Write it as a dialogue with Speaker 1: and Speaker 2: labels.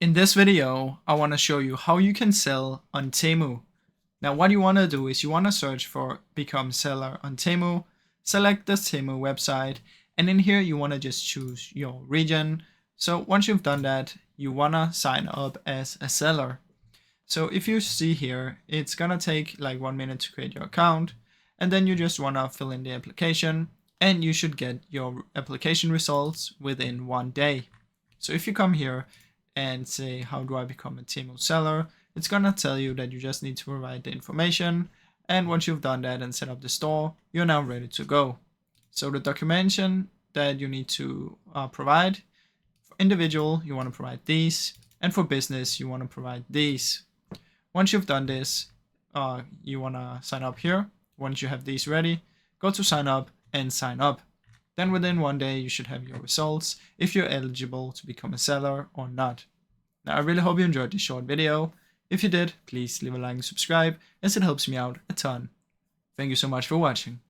Speaker 1: In this video, I want to show you how you can sell on Temu. Now what you want to do is you want to search for become seller on Temu, select the Temu website, and in here you want to just choose your region. So once you've done that, you want to sign up as a seller. So if you see here, it's gonna take like 1 minute to create your account, and then you just want to fill in the application, and you should get your application results within 1 day. So if you come here and say, how do I become a Temu seller? It's gonna tell you that you just need to provide the information. And once you've done that and set up the store, you're now ready to go. So the documentation that you need to provide, for individual, you want to provide these, and for business, you want to provide these. Once you've done this, you want to sign up here. Once you have these ready, go to sign up and sign up. Then within 1 day, you should have your results if you're eligible to become a seller or not. Now, I really hope you enjoyed this short video. If you did, please leave a like and subscribe, as it helps me out a ton. Thank you so much for watching.